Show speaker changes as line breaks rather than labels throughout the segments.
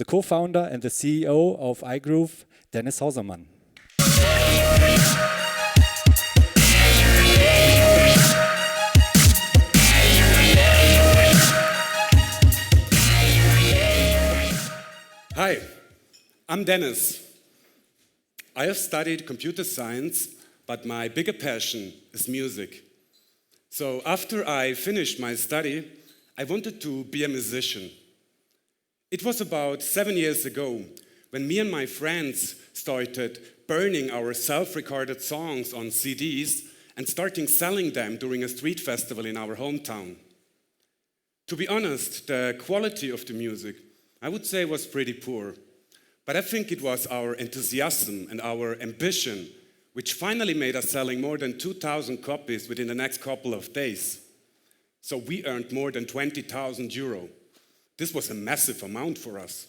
the co-founder and the CEO of iGroove, Dennis Hausermann.
Hi, I'm Dennis. I have studied computer science, but my bigger passion is music. So after I finished my study, I wanted to be a musician. It was about 7 years ago when me and my friends started burning our self-recorded songs on CDs and starting selling them during a street festival in our hometown. To be honest, the quality of the music, I would say, was pretty poor. But I think it was our enthusiasm and our ambition which finally made us selling more than 2,000 copies within the next couple of days. So we earned more than 20,000 euro. This was a massive amount for us.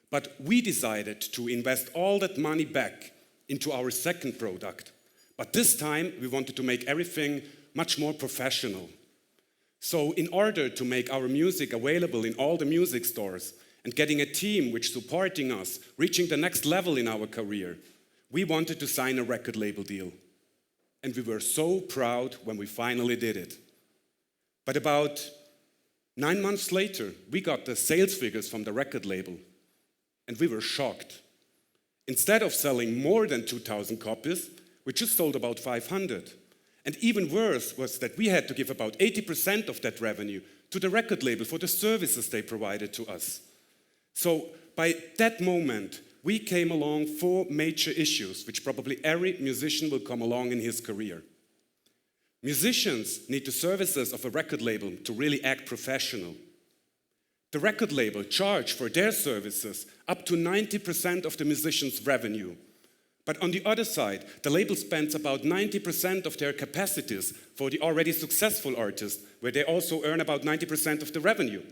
But we decided to invest all that money back into our second product. But this time we wanted to make everything much more professional. So in order to make our music available in all the music stores, and getting a team which supporting us, reaching the next level in our career, we wanted to sign a record label deal. And we were so proud when we finally did it. But about 9 months later, we got the sales figures from the record label, and we were shocked. Instead of selling more than 2,000 copies, we just sold about 500. And even worse was that we had to give about 80% of that revenue to the record label for the services they provided to us. So by that moment, we came along 4 major issues, which probably every musician will come along in his career. Musicians need the services of a record label to really act professional. The record label charge for their services up to 90% of the musician's revenue. But on the other side, the label spends about 90% of their capacities for the already successful artists, where they also earn about 90% of the revenue.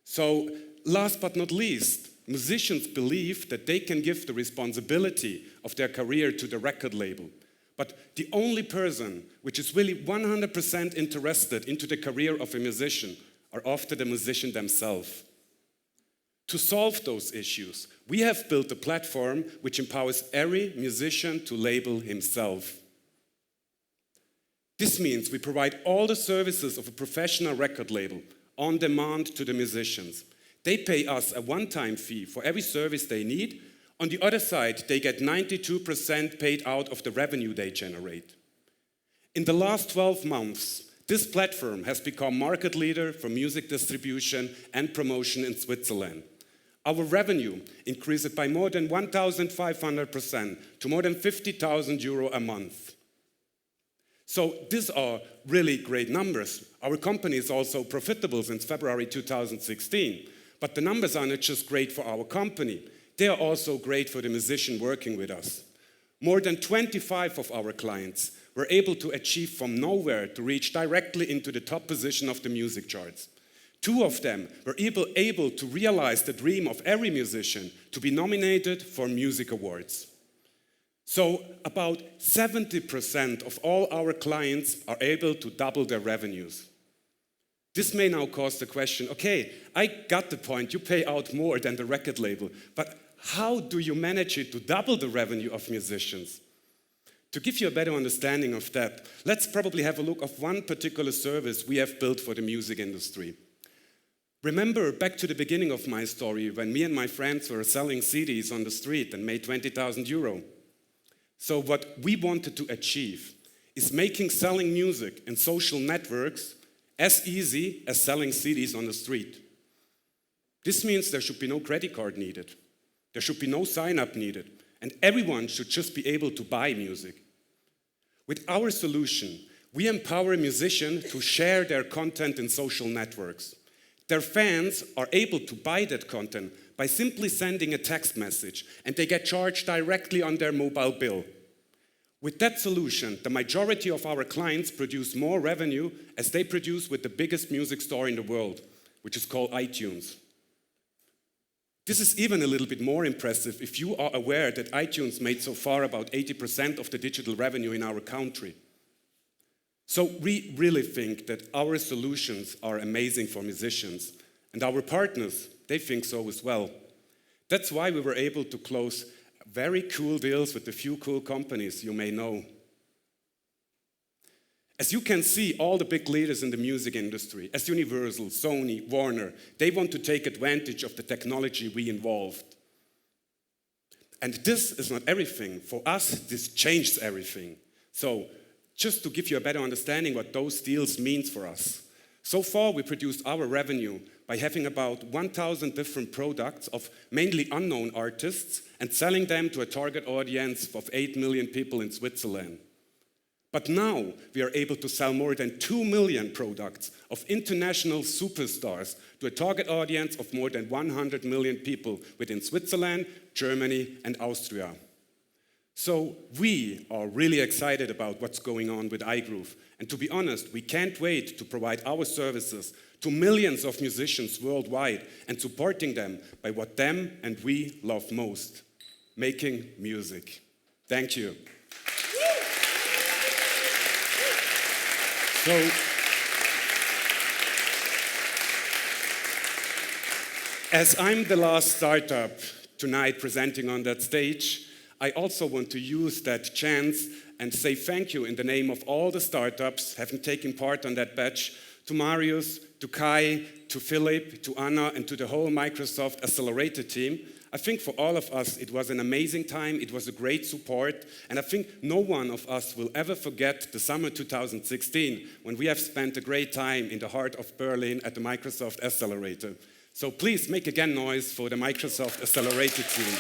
So last but not least, musicians believe that they can give the responsibility of their career to the record label. But the only person which is really 100% interested into the career of a musician are often the musician themselves. To solve those issues, we have built a platform which empowers every musician to label himself. This means we provide all the services of a professional record label on demand to the musicians. They pay us a one-time fee for every service they need. On the other side, they get 92% paid out of the revenue they generate. In the last 12 months, this platform has become market leader for music distribution and promotion in Switzerland. Our revenue increased by more than 1,500% to more than 50,000 euro a month. So these are really great numbers. Our company is also profitable since February 2016. But the numbers are not just great for our company, they are also great for the musician working with us. More than 25 of our clients were able to achieve from nowhere to reach directly into the top position of the music charts. 2 of them were able to realize the dream of every musician to be nominated for music awards. So about 70% of all our clients are able to double their revenues. This may now cause the question, okay, I got the point, you pay out more than the record label, but how do you manage it to double the revenue of musicians? To give you a better understanding of that, let's probably have a look at one particular service we have built for the music industry. Remember back to the beginning of my story when me and my friends were selling CDs on the street and made 20,000 euro. So what we wanted to achieve is making selling music in social networks as easy as selling CDs on the street. This means there should be no credit card needed. There should be no sign-up needed. And everyone should just be able to buy music. With our solution, we empower musicians to share their content in social networks. Their fans are able to buy that content by simply sending a text message, and they get charged directly on their mobile bill. With that solution, the majority of our clients produce more revenue as they produce with the biggest music store in the world, which is called iTunes. This is even a little bit more impressive if you are aware that iTunes made so far about 80% of the digital revenue in our country. So we really think that our solutions are amazing for musicians, and our partners, they think so as well. That's why we were able to close very cool deals with a few cool companies you may know. As you can see, all the big leaders in the music industry, as Universal, Sony, Warner, they want to take advantage of the technology we involved. And this is not everything. For us, this changes everything. So, just to give you a better understanding what those deals mean for us. So far, we produced our revenue by having about 1,000 different products of mainly unknown artists and selling them to a target audience of 8 million people in Switzerland. But now we are able to sell more than 2 million products of international superstars to a target audience of more than 100 million people within Switzerland, Germany, and Austria. So we are really excited about what's going on with iGroove. And to be honest, we can't wait to provide our services to millions of musicians worldwide and supporting them by what them and we love most, making music. Thank you. So, as I'm the last startup tonight presenting on that stage, I also want to use that chance and say thank you in the name of all the startups having taken part on that batch, to Marius, to Kai, to Philip, to Anna, and to the whole Microsoft Accelerator team. I think for all of us, it was an amazing time, it was a great support, and I think no one of us will ever forget the summer 2016, when we have spent a great time in the heart of Berlin at the Microsoft Accelerator. So please make again noise for the Microsoft Accelerator team.